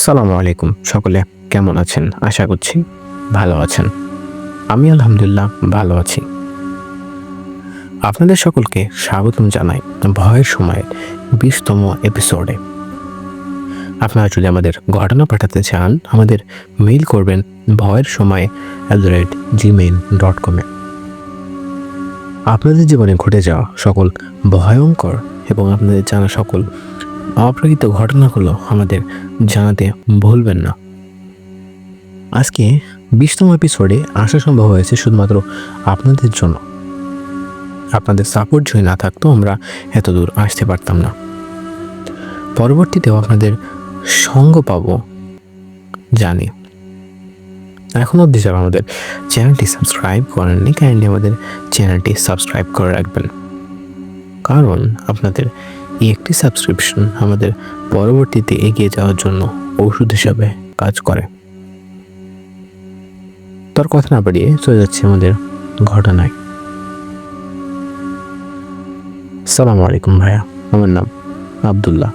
আসসালামু আলাইকুম। সকলে কেমন আছেন? আশা করছি ভালো আছেন। আমি আলহামদুলিল্লাহ ভালো আছি। আপনাদের সকলকে স্বাগতম জানাই ভয়ের সময়ের 20তম এপিসোডে। আপনারা যদি আমাদের ঘটনা পাঠাতে চান, আমাদের মেইল করবেন ভয়ের সময় @gmail.com-এ। আপনাদের জীবনে ঘটে যাওয়া সকল ভয়ঙ্কর এবং আপনাদের জানা সকল অপ্রকৃত ঘটনাগুলো আমাদের জানাতে ভুলবেন না। আজকে 20তম এপিসোডে আসা সম্ভব হয়েছে শুধুমাত্র আপনাদের জন্য। আপনাদের সাপোর্ট যদি না থাকতো আমরা এত দূর আসতে পারতাম না। পরবর্তীতেও আপনাদের সঙ্গ পাবো জানি। এখন অবধি যারা আমাদের চ্যানেলটি সাবস্ক্রাইব করেননি, কাইন্ডলি আমাদের চ্যানেলটি সাবস্ক্রাইব করে রাখবেন, কারণ আপনাদের এই একটি সাবস্ক্রিপশন আমাদের পরবর্তীতে এগিয়ে যাওয়ার জন্য ওষুধ হিসাবে কাজ করে। তার কথা না বাড়িয়ে চলে যাচ্ছে আমাদের ঘটনায়। আসসালামু আলাইকুম ভাইয়া, আমার নাম আব্দুল্লাহ।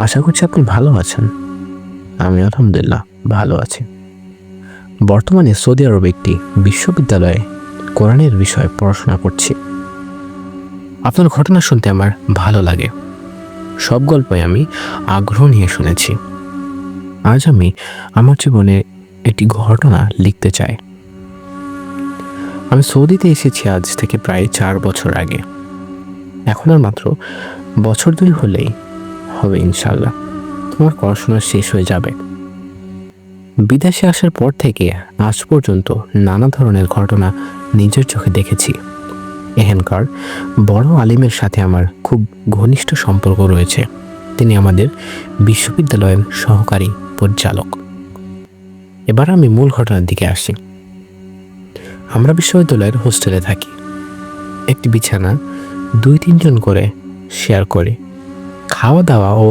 আশা করছি আপনি ভালো আছেন। আমি আলহামদুলিল্লাহ ভালো আছি। বর্তমানে সৌদি আরব একটি বিশ্ববিদ্যালয়ে কোরআনের বিষয়ে পড়াশোনা করছি। আপনার ঘটনা শুনতে আমার ভালো লাগে। সব গল্পই আমি আগ্রহ নিয়ে শুনেছি। আজ আমি আমার জীবনে একটি ঘটনা লিখতে চাই। আমি সৌদিতে এসেছি আজ থেকে প্রায় 4 বছর আগে। এখন আর মাত্র বছর 2 হলেই হবে ইনশাল্লাহ তোমার পড়াশোনা শেষ হয়ে যাবে। বিদেশে আসার পর থেকে আজ পর্যন্ত নানা ধরনের ঘটনা নিজের চোখে দেখেছি। এখানকার বড় আলিমের সাথে আমার খুব ঘনিষ্ঠ সম্পর্ক রয়েছে। তিনি আমাদের বিশ্ববিদ্যালয়ের সহকারী পরিচালক। এবার আমি মূল ঘটনার দিকে আসি। আমরা বিশ্ববিদ্যালয়ের হোস্টেলে থাকি। একটি বিছানা 2-3 জন করে শেয়ার করে। খাওয়া দাওয়া ও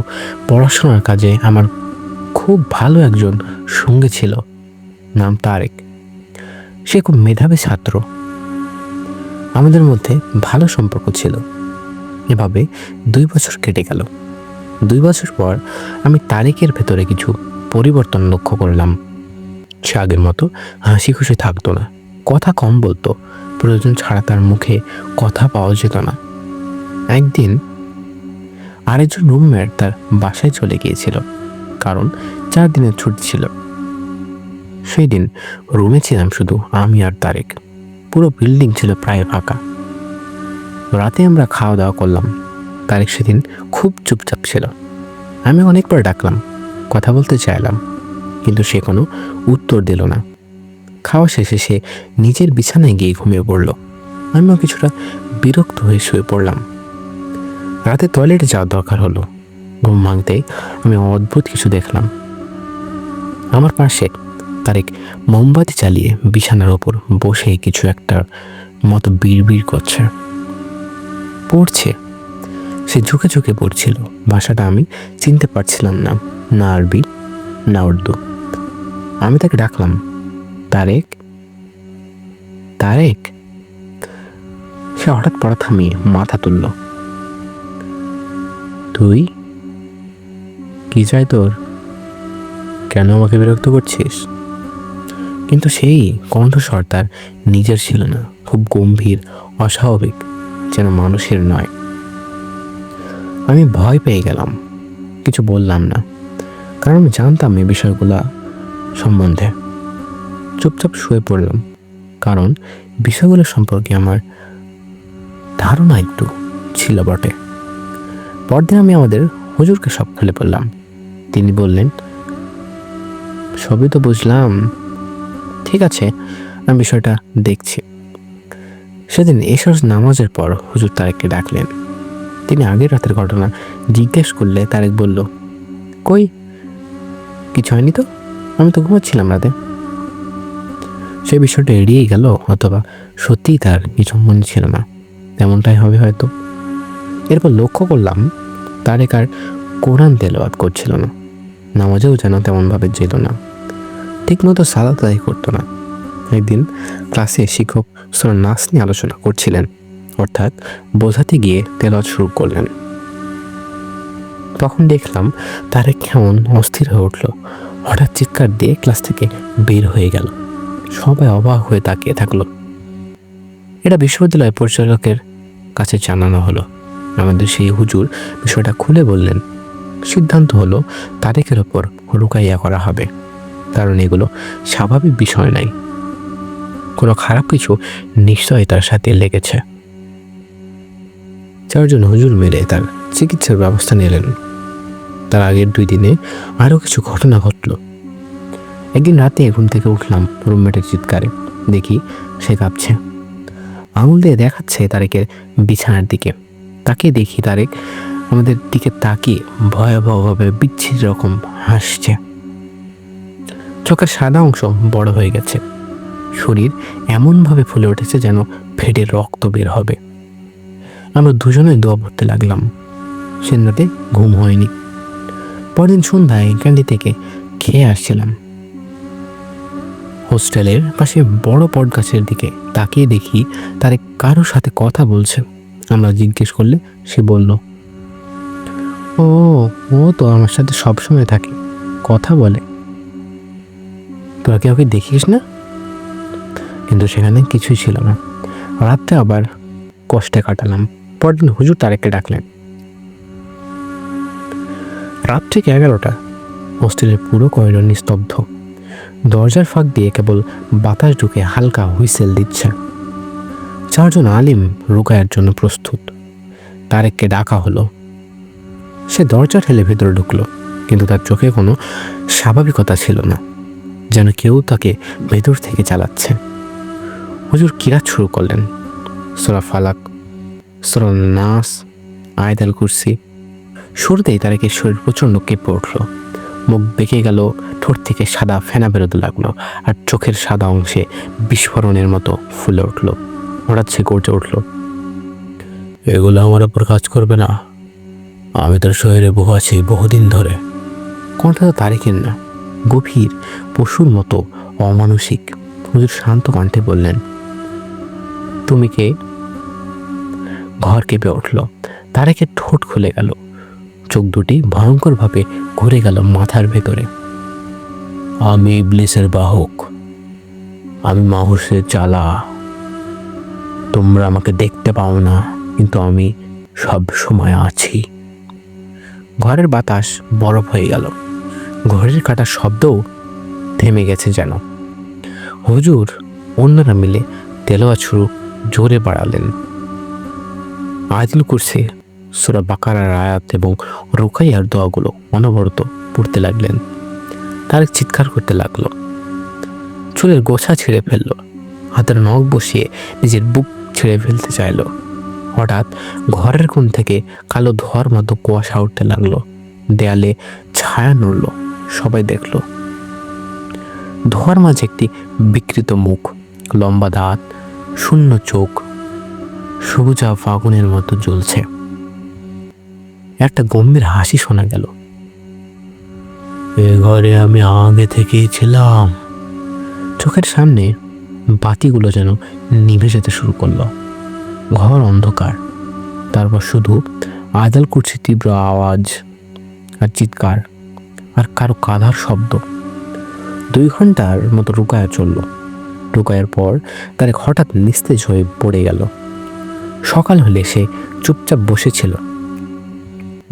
পড়াশোনার কাজে আমার খুব ভালো একজন সঙ্গী ছিল, নাম তারেক। সে খুব মেধাবী ছাত্র। আমাদের মধ্যে ভালো সম্পর্ক ছিল। এভাবে 2 বছর কেটে গেল। 2 বছর পর আমি তারেকের ভেতরে কিছু পরিবর্তন লক্ষ্য করলাম। সে আগের মতো হাসি খুশি থাকতো না, কথা কম বলতো, প্রয়োজন ছাড়া তার মুখে কথা পাওয়া যেত না। একদিন আরেকজন রুমমেট তার বাসায় চলে গিয়েছিল, কারণ 4 দিনের ছুটি ছিল। সেই দিন রুমে ছিলাম শুধু আমি আর তারেক। পুরো বিল্ডিং ছিল প্রায় ফাঁকা। রাতে আমরা খাওয়া দাওয়া করলাম। তারেক সেদিন খুব চুপচাপ ছিল। আমি অনেকবার ডাকলাম, কথা বলতে চাইলাম, কিন্তু সে কোনো উত্তর দিল না। খাওয়া শেষে সে নিজের বিছানায় গিয়ে ঘুমিয়ে পড়ল। আমিও কিছুটা বিরক্ত হয়ে শুয়ে পড়লাম। রাতে টয়লেটে যাওয়ার দরকার হলো। ঘুম ভাঙতেই আমি অদ্ভুত কিছু দেখলাম। আমার পাশে তারেক মোমবাতি চালিয়ে বিছানার ওপর বসে কিছু একটা মতো বিড়বিড় করছে, পড়ছে। সে ঝুঁকে ঝুঁকে পড়ছিল। ভাষাটা আমি চিনতে পারছিলাম না, না আরবি না উর্দু। আমি তাকে ডাকলাম, তারেক, তারেক। সে হঠাৎ পড়া থামিয়ে মাথা তুলল। তুই? কি চাই তোর? কেন আমাকে বিরক্ত করছিস? কিন্তু সেই কণ্ঠস্বর তার নিজের ছিল না, খুব গম্ভীর, অস্বাভাবিক, যেন মানুষের নয়। আমি ভয় পেয়ে গেলাম। কিছু বললাম না, কারণ আমি জানতাম এই বিষয়গুলা সম্বন্ধে। চুপচাপ শুয়ে পড়লাম, কারণ বিষয়গুলো সম্পর্কে আমার ধারণা একটু ছিল বটে। পরদিন আমি আমাদের হুজুরকে সব খুলে বললাম। তিনি বললেন, সবই তো বুঝলাম, ঠিক আছে, আমি বিষয়টা দেখছি। সেদিন এশার নামাজের পর হুজুর তারেককে ডাকলেন। তিনি আগের রাতের ঘটনা জিজ্ঞেস করলে তারেক বলল, কই, কিছু হয়নি তো, আমি তো ঘুমাচ্ছিলাম রাতে। সে বিষয়টা এড়িয়েই গেল, অথবা সত্যিই তার কিছু মনে ছিল না, তেমনটাই হবে হয়তো। এরপর লক্ষ্য করলাম তারেক আর কোরআন তেলাওয়াত করছিল না, নামাজেও যেন তেমনভাবে যেত না, ঠিকমতো সালাত আদায় করতো না। একদিন ক্লাসে শিক্ষক সূরা নাস নিয়ে আলোচনা করছিলেন, অর্থাৎ বোঝাতে গিয়ে তেলাওয়াত শুরু করলেন। তখন দেখলাম তারেক কেমন অস্থির হয়ে উঠল, হঠাৎ চিৎকার দিয়ে ক্লাস থেকে বের হয়ে গেল। সবাই অবাক হয়ে তাকিয়ে থাকলো। এটা বিশ্ববিদ্যালয় পরিচালকের কাছে জানানো হলো। আমাদের সেই হুজুর বিষয়টা খুলে বললেন। সিদ্ধান্ত হলো তারেকের ওপর রুকাইয়া করা হবে, কারণ এগুলো স্বাভাবিক বিষয় নাই, কোনো খারাপ কিছু নিশ্চয়ই তার সাথে লেগেছে। 4 জন হুজুর মেরে তার চিকিৎসার ব্যবস্থা নিলেন। তার আগের 2 দিনে আরও কিছু ঘটনা ঘটল। একদিন রাতে ঘুম থেকে উঠলাম রুমমেটের চিৎকারে, দেখি সে কাঁপছে, আঙুল দিয়ে দেখাচ্ছে তারেকের বিছানার দিকে। তাকে দেখি তারেক আমাদের দিকে তাকিয়ে ভয়াবহভাবে বিচ্ছিন্ন রকম হাসছে। চোখের সাদা অংশ বড় হয়ে গেছে, শরীর এমনভাবে ফুলে উঠেছে যেন ফেটে রক্ত বের হবে। আমরা দুজনে দোয়া পড়তে লাগলাম। সে রাতে ঘুম হয়নি। পরদিন সন্ধ্যায় ক্যান্টি থেকে খেয়ে আসছিলাম। হোস্টেলের পাশে বড় বট গাছের দিকে তাকিয়ে দেখি তারেক কারোর সাথে কথা বলছে। আমরা জিজ্ঞেস করলে সে বলল, ও ও তো আমার সাথে সবসময় থাকে, কথা বলে। তোরা কি ওকে দেখিস না? কিন্তু সেখানে কিছুই ছিল না। রাতটা আবার কষ্টে কাটালাম। পরদিন হুজুর তারেককে ডাকলেন। রাত ঠিক 11টা। হোস্টেলের পুরো করিডোর নিস্তব্ধ। দরজার ফাঁক দিয়ে কেবল বাতাস ঢুকে হালকা হুইসেল দিচ্ছে। 4 জন আলিম রুকায়ার জন্য প্রস্তুত। তারেককে ডাকা হলো। সে দরজা ঠেলে ভেতরে ঢুকলো, কিন্তু তার চোখে কোনো স্বাভাবিকতা ছিল না, যেন কেউ তাকে ভেতর থেকে চালাচ্ছে। হুজুর কিরাত শুরু করলেন। সূরা ফালাক, সূরা নাস, আয়াতুল কুরসি। শুরুতেই তারেকের শরীর প্রচণ্ড কেঁপে উঠল। মুখ বেঁকে গেল, ঠোঁট থেকে সাদা ফেনা বেরোতে লাগলো, আর চোখের সাদা অংশে বিস্ফোরণের মতো ফুলে উঠল। হঠাৎ সে গর্জে উঠল, এগুলো আমার ওপর কাজ করবে না, আমি তার শরীরে বহু আছি বহুদিন ধরে। কণ্ঠটা তারেকের না, গভীর পশুর মতো অমানসিক। হুজুর শান্ত কণ্ঠে বললেন, তুমি কে? ঘর কেঁপে উঠল। তারেকের ঠোঁট খুলে গেল, চোখ দুটি ভয়ঙ্করভাবে ঘুরে গেল মাথার ভেতরে। আমি ইবলিসের বাহক, আমি মাহুসের চালা। তোমরা আমাকে দেখতে পাও না, কিন্তু আমি সব সময় আছি। ঘরের বাতাস বরফ হয়ে গেল, ঘড়ির কাঁটার শব্দও থেমে গেছে যেন। হুজুর অন্যরা মিলে তেলাওয়াত শুরু জোরে বাড়ালেন। আয়াতুল কুরসি, সূরা বাকারার আয়াত এবং রুকাইয়ার দোয়াগুলো অনবরত পড়তে লাগলেন। তারেক চিৎকার করতে লাগলো, চুলের গোছা ছিঁড়ে ফেলল, হাতের নখ বসিয়ে নিজের বুক ছিঁড়ে ফেলতে চাইল। হঠাৎ ঘরের কোণ থেকে কালো ধোঁয়ার মতো কুয়াশা উঠতে লাগলো, দেয়ালে ছায়া নড়ল। সবাই দেখল ধোঁয়ার মাঝে একটি বিকৃত মুখ, লম্বা দাঁত, শূন্য চোখ, সবুজা ফাগুনের মতো জ্বলছে। একটা গম্ভীর হাসি শোনা গেল। এ ঘরে আমি আগে থেকেই ছিলাম। চোখের সামনে বাতিগুলো যেন নিভে যেতে শুরু করলো। ঘর অন্ধকার, তারপর শুধু আয়াতুল কুরসির তীব্র আওয়াজ আর চিৎকার, আর কারো কাঁধার শব্দ। 2 ঘন্টার মতো রুকায়া চলল। রুকায়ার পর তারেক হঠাৎ নিস্তেজ হয়ে পড়ে গেল। সকাল হলে সে চুপচাপ বসেছিল,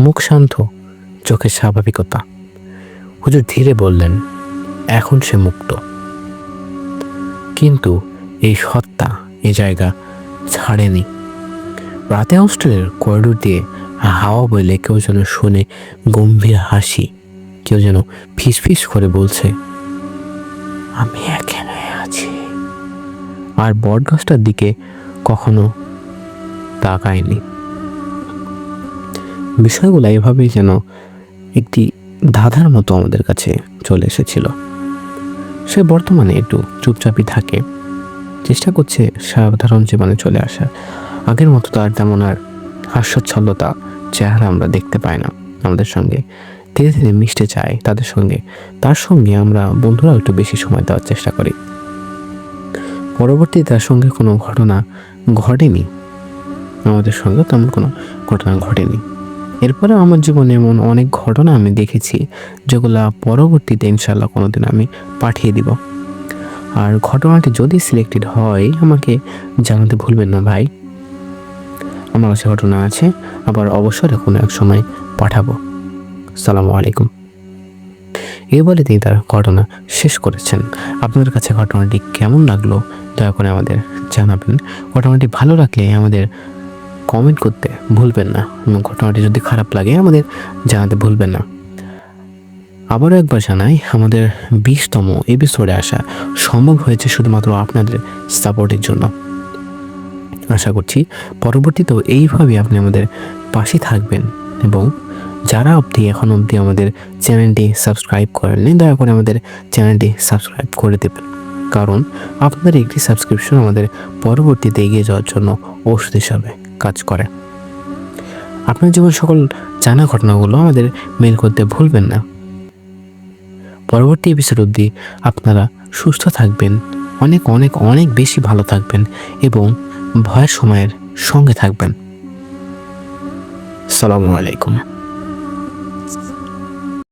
মুখ শান্ত, চোখে স্বাভাবিকতা। হুজুর ধীরে বললেন, এখন সে মুক্ত। কিন্তু এই সত্তা এ জায়গা ছাড়েনি। রাতে হোস্টেলের করিডোর দিয়ে হাওয়া বইলে কেউ যেন শুনে গম্ভীর হাসি, কেউ যেন ফিসফিস করে বলছে, আমি এখানে আছি। আর বটগাছটার দিকে কখনো তাকায়নি। বিষয়গুলো এভাবেই যেন একটি ধাঁধার মতো আমাদের কাছে চলে এসেছিল। সে বর্তমানে একটু চুপচাপই থাকে, চেষ্টা করছে সাধারণ জীবনে চলে আসার। আগের মতো তার তেমন আর হাস্যোচ্ছলতা চেহারা আমরা দেখতে পাই না। আমাদের সঙ্গে ধীরে ধীরে মিশতে চায় তাদের সঙ্গে। তার সঙ্গে আমরা বন্ধুরাও একটু বেশি সময় দেওয়ার চেষ্টা করি। পরবর্তীতে তার সঙ্গে কোনো ঘটনা ঘটেনি, আমাদের সঙ্গে তেমন কোনো ঘটনা ঘটেনি। এরপরে আমার জীবনে এমন অনেক ঘটনা আমি দেখেছি যেগুলা পরবর্তীতে ইনশাল্লাহ কোনোদিন আমি পাঠিয়ে দিব। আর ঘটনাটি যদি সিলেক্টেড হয় আমাকে জানাতে ভুলবেন না ভাই। আমার কাছে ঘটনা আছে, আবার অবসরে কোনো এক সময় পাঠাবো। আসসালামু আলাইকুম। এই বলে তিনি তার ঘটনা শেষ করেছেন। আপনাদের কাছে ঘটনাটি কেমন লাগলো দয়া করে আমাদের জানাবেন। ঘটনাটি ভালো লাগলে আমাদের কমেন্ট করতে ভুলবেন না, এবং ঘটনাটি যদি খারাপ লাগে আমাদের জানাতে ভুলবেন না। আবারও একবার জানাই, আমাদের 20তম এপিসোডে আসা সম্ভব হয়েছে শুধুমাত্র আপনাদের সাপোর্টের জন্য। আশা করছি পরবর্তীতেও এইভাবে আপনি আমাদের পাশে থাকবেন, এবং যারা এখন অবধি আমাদের চ্যানেলটি সাবস্ক্রাইব করেননি দয়া করে আমাদের চ্যানেলটি সাবস্ক্রাইব করে দেবেন, কারণ আপনাদের একটি সাবস্ক্রিপশন আমাদের পরবর্তীতে এগিয়ে যাওয়ার জন্য ওষুধ হিসাবে কাজ করে। আপনার জীবন সকল জানা ঘটনাগুলো আমাদের মেল করতে ভুলবেন না। পরবর্তী এপিসোড অবধি আপনারা সুস্থ থাকবেন, অনেক অনেক অনেক বেশি ভালো থাকবেন, এবং ভয়ের সময়ের সঙ্গে থাকবেন। আসসালামু আলাইকুম।